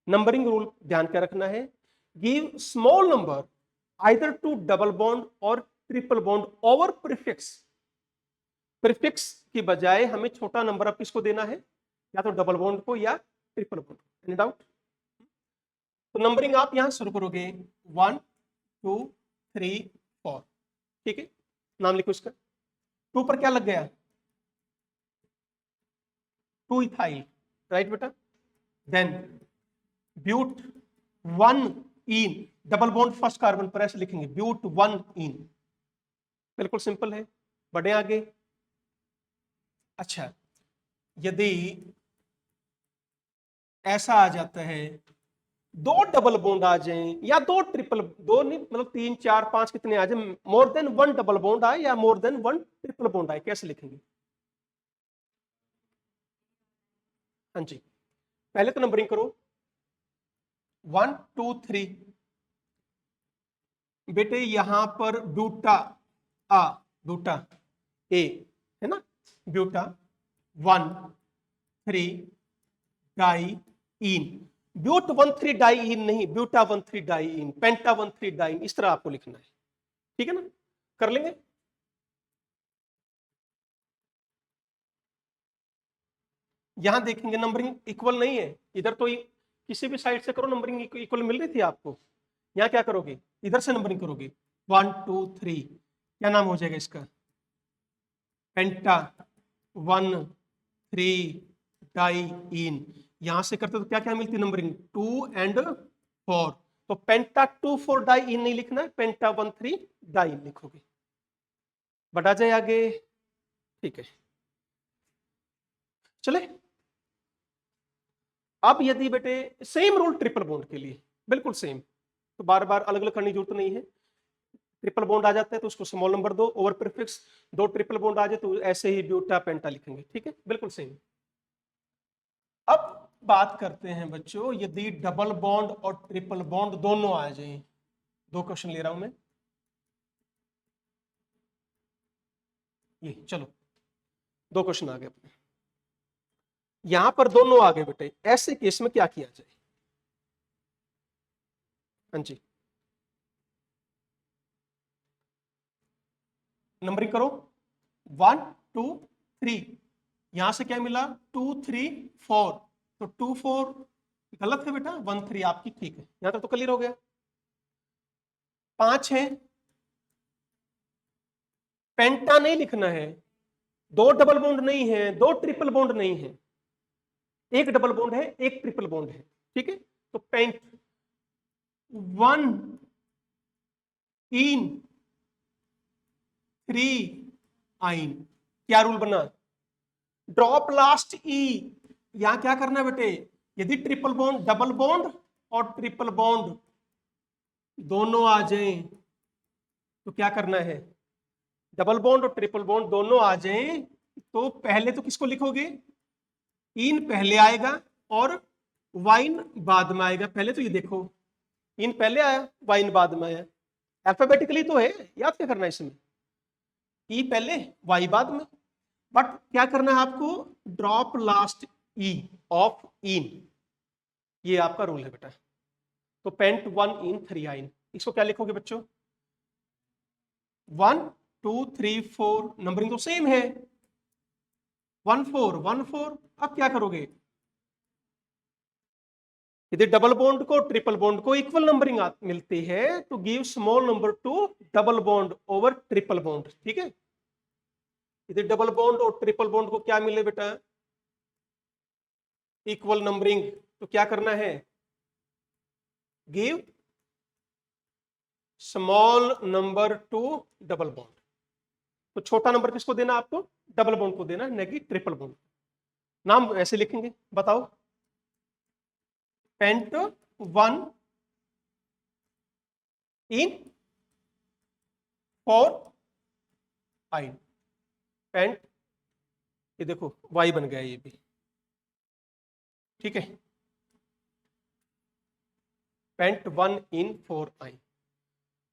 नंबरिंग रूल ध्यान क्या रखना है, give small number either to double bond और triple bond over prefix. Prefix की बजाय हमें छोटा नंबर अब किसको देना है, या तो डबल बॉन्ड को या ट्रिपल बॉन्ड। Any doubt. तो नंबरिंग आप यहां शुरू करोगे 1 2 3 4। ठीक है, नाम लिखो इसका। 2 पर क्या लग गया, 2 इथाइल, राइट बेटा। Then but 1 ene, double bond first carbon पर ऐसे लिखेंगे ब्यूट 1 इन। बिल्कुल सिंपल है, बढ़े आगे। अच्छा, यदि ऐसा आ जाता है, 2 डबल बॉन्ड आ जाएं या 2 ट्रिपल, 2 नहीं मतलब 3 4 5 कितने आ जाए, मोर देन 1 डबल बॉन्ड आए या मोर देन 1 ट्रिपल बॉन्ड आए, कैसे लिखेंगे। हाँ जी, पहले तो नंबरिंग करो 1 2 3। बेटे यहां पर ब्यूटा आ, ब्यूटा ए है ना, buta 1 3 diene, but 1 3 diene नहीं, buta 1 3 diene, penta 1 3 diene, इस तरह आपको लिखना है। ठीक है ना, कर लेंगे। यहां देखेंगे नंबरिंग इक्वल नहीं है, इधर तो किसी भी साइड से करो नंबरिंग इक्वल मिल रही थी आपको। यहां क्या करोगे, इधर से नंबरिंग करोगे 1 2 3, क्या नाम हो जाएगा इसका, पेंटा 1 3 डाई इन। यहां से करते तो क्या क्या मिलती नंबरिंग, 2 एंड 4। तो पेंटा 2 4 डाई इन नहीं लिखना है, पेंटा 1 3 डाई इन लिखोगे। बढ़ा जाए आगे, ठीक है चले। अब यदि बेटे सेम रूल ट्रिपल बॉन्ड के लिए, बिल्कुल सेम, तो बार बार अलग अलग करने की जरूरत नहीं है। ट्रिपल बॉन्ड आ जाता है तो उसको स्मॉल नंबर दो ओवर प्रीफिक्स, 2 ट्रिपल बॉन्ड आ जाए तो ऐसे ही ब्यूटा पेंटा लिखेंगे। ठीक है, बिल्कुल सेम। अब बात करते हैं बच्चों, यदि डबल बॉन्ड और ट्रिपल बॉन्ड दोनों आ जाए, 2 क्वेश्चन ले रहा हूं मैं। ये चलो 2 क्वेश्चन आ गए अपने, यहां पर दोनों आ गए बेटे, ऐसे केस में क्या किया जाए। हाँ जी, नंबरिंग करो 1 2 3। यहां से क्या मिला 2 3 4, तो 2 4 गलत है बेटा, 1 3 आपकी ठीक है। यहां तक तो क्लियर हो गया। 5 है, पेंटा नहीं लिखना है, 2 डबल बॉन्ड नहीं है, 2 ट्रिपल बॉन्ड नहीं है, एक डबल बॉन्ड है, एक ट्रिपल बॉन्ड है, ठीक है। तो पेंट 1 इन 3 आइन, क्या रूल बना, ड्रॉप लास्ट ई। यहां क्या करना है बेटे, यदि ट्रिपल बॉन्ड डबल बॉन्ड और ट्रिपल बॉन्ड दोनों आ जाएं तो क्या करना है, डबल बॉन्ड और ट्रिपल बॉन्ड दोनों आ जाएं तो पहले तो किसको लिखोगे, इन पहले आएगा और वाइन बाद में आएगा। पहले तो ये देखो, इन पहले आया, वाइन बाद में आया, अल्फाबेटिकली तो है, याद क्या करना है इसमें, ई पहले वाई बाद में। बट क्या करना है आपको, ड्रॉप लास्ट ई ऑफ इन, ये आपका रूल है बेटा। तो पेंट 1 इन 3 आइन, इसको क्या लिखोगे बच्चों, 1 2 3 4, नंबरिंग तो सेम है, 1 4 1 4। अब क्या करोगे, यदि डबल बॉन्ड को ट्रिपल बॉन्ड को इक्वल नंबरिंग मिलती है तो give small number to double bond over triple bond, ठीक है। यदि डबल बॉन्ड और ट्रिपल बॉन्ड को क्या मिले बेटा, इक्वल नंबरिंग, तो क्या करना है, give small number to double bond. तो छोटा नंबर किसको देना, आपको डबल बॉन्ड को देना, न कि ट्रिपल बॉन्ड। नाम ऐसे लिखेंगे, बताओ, पेंट 1 इन 4 आइन, पेंट, ये देखो वाई बन गया ये भी, ठीक है, पेंट 1 इन 4 आइन।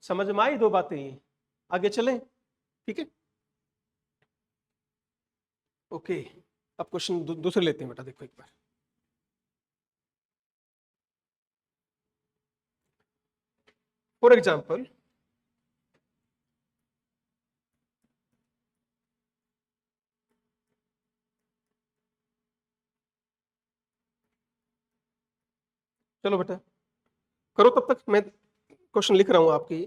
समझ में आई दो बातें, ये आगे चलें, ठीक है। ओके, अब क्वेश्चन दूसरे लेते हैं बेटा, देखो एक बार, फॉर एग्जाम्पल चलो बेटा करो, तब तक मैं क्वेश्चन लिख रहा हूं आपके,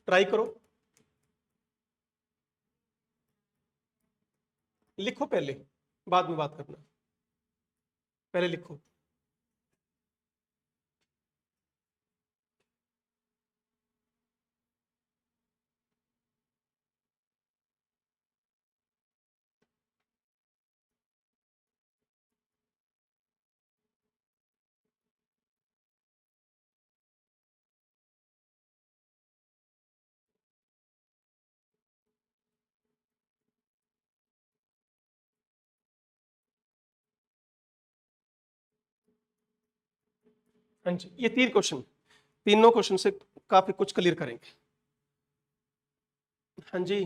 ट्राई करो, लिखो पहले, बाद में बात करना, पहले लिखो। हाँ जी, ये 3 क्वेश्चन, तीनों क्वेश्चन से काफी कुछ क्लियर करेंगे। हाँ जी,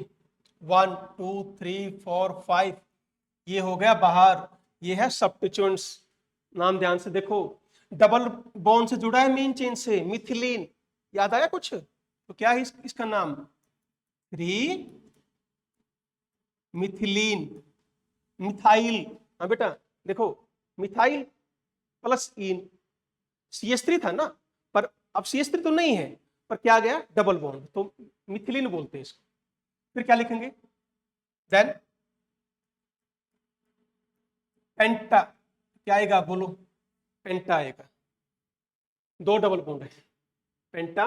1 2 3 4 5, ये हो गया बाहर, ये है सब्स्टिट्यूएंट्स। नाम ध्यान से देखो, डबल बॉन्ड से जुड़ा है मेन चेन से, मिथिलीन, याद आया कुछ, तो क्या है इसका नाम, 3 मिथिलीन, मिथाइल। हाँ बेटा देखो, मिथाइल प्लस इन, CH3 था ना, पर अब CH3 तो नहीं है, पर क्या आ गया, डबल बॉन्ड, तो मिथिलीन बोलते हैं इसको। फिर क्या लिखेंगे, देन पेंटा, क्या आएगा बोलो, पेंटा आएगा, 2 डबल बॉन्ड है, पेंटा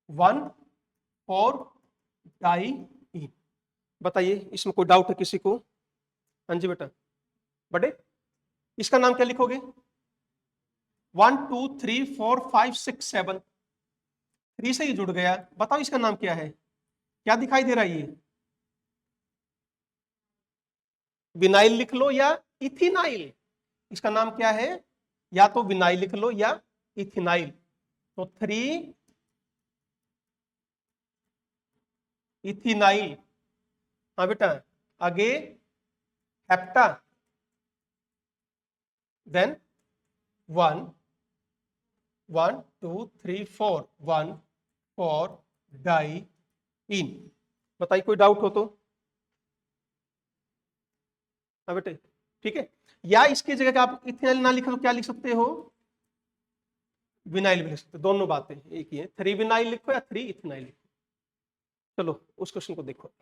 1 4 डाई इन। बताइए इसमें कोई डाउट है किसी को, हाँ जी बेटा, बड़े इसका नाम क्या लिखोगे, 1 2 3 4 5 6 7, 3 से ही जुड़ गया, बताओ इसका नाम क्या है, क्या दिखाई दे रहा है ये, विनाइल लिख लो या इथिनाइल, इसका नाम क्या है, या तो विनाइल लिख लो या इथिनाइल। तो 3 इथिनाइल, हाँ बेटा, आगे हेप्टा, देन 1 1 2 3 4 1 4 डाई इन। बताइए कोई डाउट हो तो। हाँ बेटे ठीक है, या इसकी जगह आप इथेनॉल ना लिखो तो क्या लिख सकते हो, विनाइल भी लिख सकते हो, दोनों बातें एक ही है, 3 विनाइल लिखो या 3 इथेनॉल लिखो। चलो उस क्वेश्चन को देखो,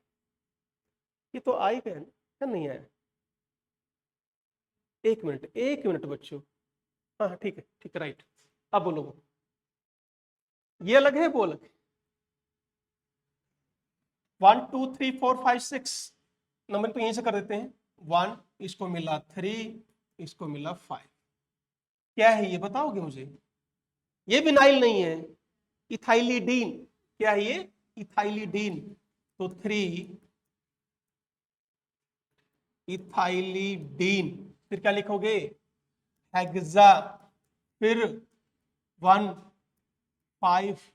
ये तो आ ही गया ना, क्या नहीं आया, एक मिनट बच्चों, हाँ हाँ ठीक है राइट। अब बोलो, ये अलग है वो अलग है। 1 2 3 4 5 6 नंबर तो यहीं से कर देते हैं। 1 इसको मिला 3, इसको मिला 5, क्या है ये बताओगे मुझे। ये विनाइल नहीं है, इथाइलिडीन। क्या है ये, इथाइलिडीन। तो 3 इथाइलिडीन, फिर क्या लिखोगे, हेक्सा, फिर 1 5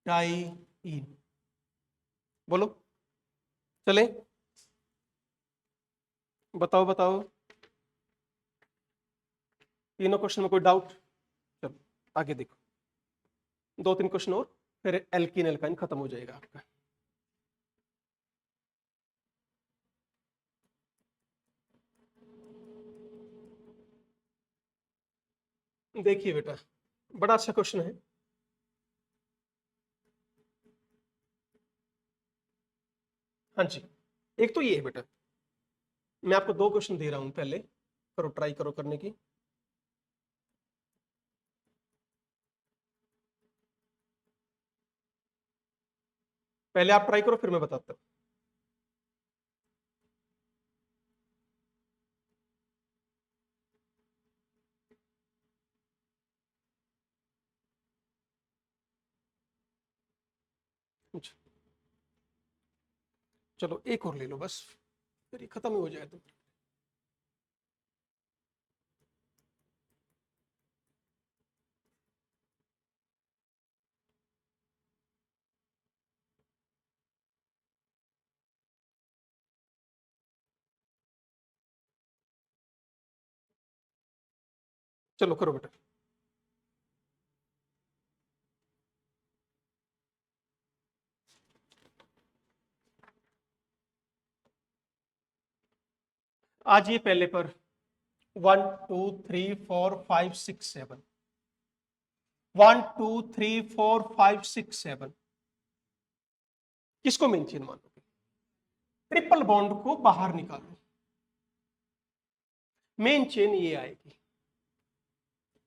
डाइइन। बोलो, चले बताओ बताओ, तीनों क्वेश्चन में कोई डाउट। चलो आगे देखो, 2-3 क्वेश्चन और, फिर एल्कीन एल्काइन खत्म हो जाएगा आपका। देखिए बेटा, बड़ा अच्छा क्वेश्चन है। हाँ जी, एक तो ये है बेटा, मैं आपको 2 क्वेश्चन दे रहा हूं, पहले करो, ट्राई करो करने की। पहले आप ट्राई करो फिर मैं बताता हूं। अच्छा, चलो एक और ले लो बस, फिर ये खत्म ही हो जाए तो। चलो करो बेटा। आज ये पहले पर 1 2 3 4 5 6 7, 1 2 3 4 5 6 7, किसको मेन चेन मानोगे, ट्रिपल बॉन्ड को बाहर निकालो, मेन चेन ये आएगी।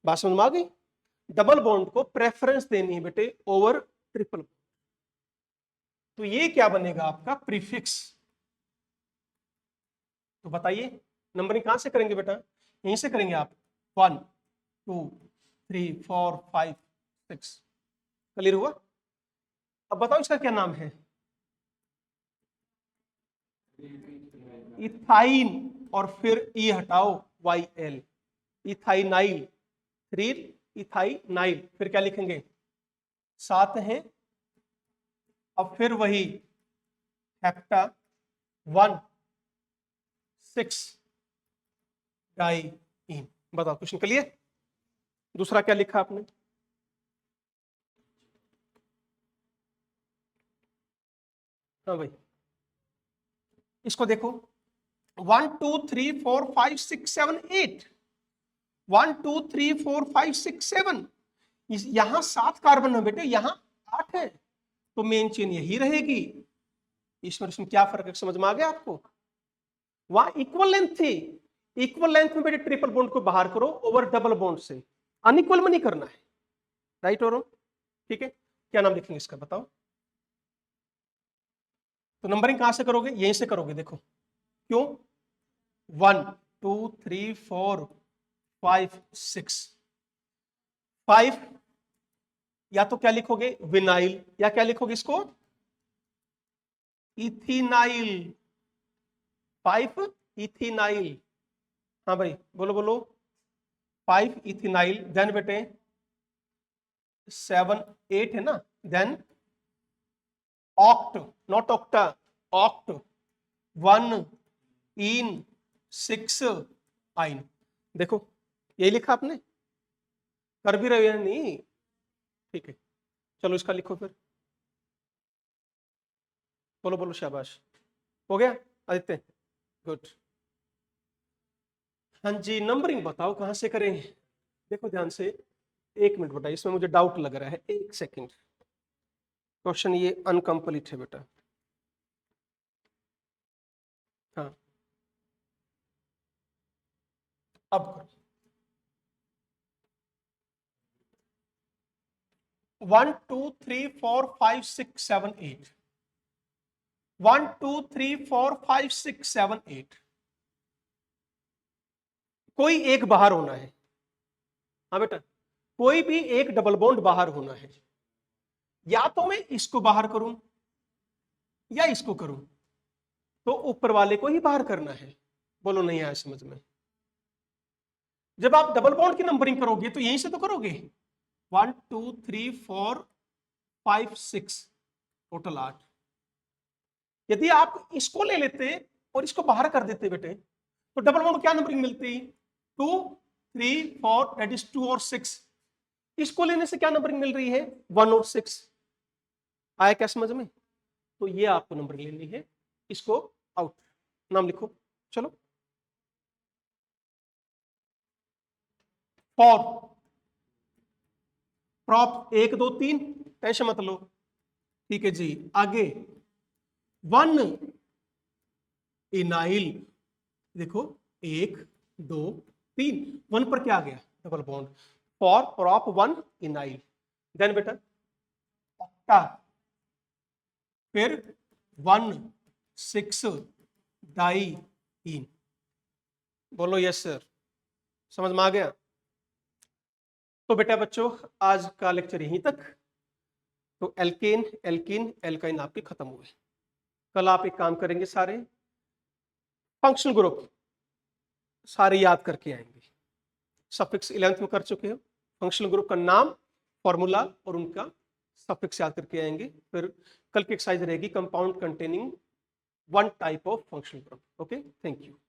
बात समझ में आ गई। डबल बॉन्ड को प्रेफरेंस देनी है बेटे ओवर ट्रिपल, तो ये क्या बनेगा आपका प्रीफिक्स। तो बताइए नंबरिंग कहां से करेंगे बेटा, यहीं से करेंगे आप। 1 2 3 4 5 6, क्लियर हुआ। अब बताओ इसका क्या नाम है, इथाइन, और फिर ई हटाओ वाई एल, इथाइनाइल, 3 इथाइनाइल, फिर क्या लिखेंगे, 7 है। अब फिर वही हेप्टा 1 6 डाइइन। बताओ क्वेश्चन क्लियर। दूसरा क्या लिखा आपने, हाँ भाई इसको देखो, 1 2 3 4 5 6 7 8, 1 2 3 4 5 6 7, यहां 7 कार्बन है बेटे, यहां 8 है, तो मेन चेन यही रहेगी। इसमें क्या फर्क है समझ में आ गया आपको। वहां इक्वल लेंथ थी, इक्वल लेंथ में बेटे ट्रिपल बॉन्ड को बाहर करो ओवर डबल बॉन्ड से, अनइक्वल में नहीं करना है, राइट और ठीक है। क्या नाम लिखेंगे इसका बताओ। तो नंबरिंग कहां से करोगे, यहीं से करोगे, देखो क्यों, 1 2 3 4 5 6, 5 या तो क्या लिखोगे विनाइल, या क्या लिखोगे इसको इथिनाइल, 5 इथिनाइल। हाँ भाई बोलो बोलो, 5 इथिनाइल, देन बेटे 7 8 है ना, then oct, not octa, oct 1 ene 6 yne. देखो यही लिखा आपने, कर भी रहे हो या नहीं, ठीक है। चलो इसका लिखो फिर, बोलो बोलो, शाबाश। हो गया आदित्य? गुड। हाँ जी, नंबरिंग बताओ कहां से करें? देखो ध्यान से, 1 मिनट बेटा, इसमें मुझे डाउट लग रहा है, 1 सेकंड। क्वेश्चन ये अनकम्प्लीट है बेटा। हाँ, अब करो। 1 2 3 4 5 6 7 8। 1 2 3 4 5 6 7 8। कोई एक बाहर होना है। हाँ बेटा, कोई भी एक डबल बॉन्ड बाहर होना है। या तो मैं इसको बाहर करूं या इसको करूं, तो ऊपर वाले को ही बाहर करना है। बोलो नहीं आया समझ में? जब आप डबल बॉन्ड की नंबरिंग करोगे तो यहीं से तो करोगे। 1 2 3 4 5 6, टोटल 8। यदि आप इसको ले लेते और इसको बाहर कर देते बेटे, तो डबल बॉन्ड क्या नंबरिंग मिलती? 2 3 4, दैट इज 2 और 6। इसको लेने से क्या नंबरिंग मिल रही है? 1 और 6। आया क्या समझ में? तो ये आपको नंबरिंग लेनी है। इसको आउट नाम लिखो, चलो। फॉर प्रॉप 1 2 3, टेंशन मत लो, ठीक है जी। आगे 1 इनाइल, देखो 1 2 3, 1 पर क्या आ गया? Double bond. For prop 1 enyl. Then बेटा ऑक्टा, फिर 1 6 डाई इन। बोलो यस सर, समझ में आ गया? तो बेटा बच्चों, आज का लेक्चर यहीं तक। तो एल्केन एल्किन एल्काइन आपके खत्म हुए। कल आप एक काम करेंगे, सारे फंक्शनल ग्रुप सारे याद करके आएंगे। सफिक्स 11th में कर चुके हो। फंक्शनल ग्रुप का नाम, फॉर्मूला और उनका सफिक्स याद करके आएंगे। फिर कल की एक्सरसाइज रहेगी compound containing 1 type of functional group. Okay, thank you.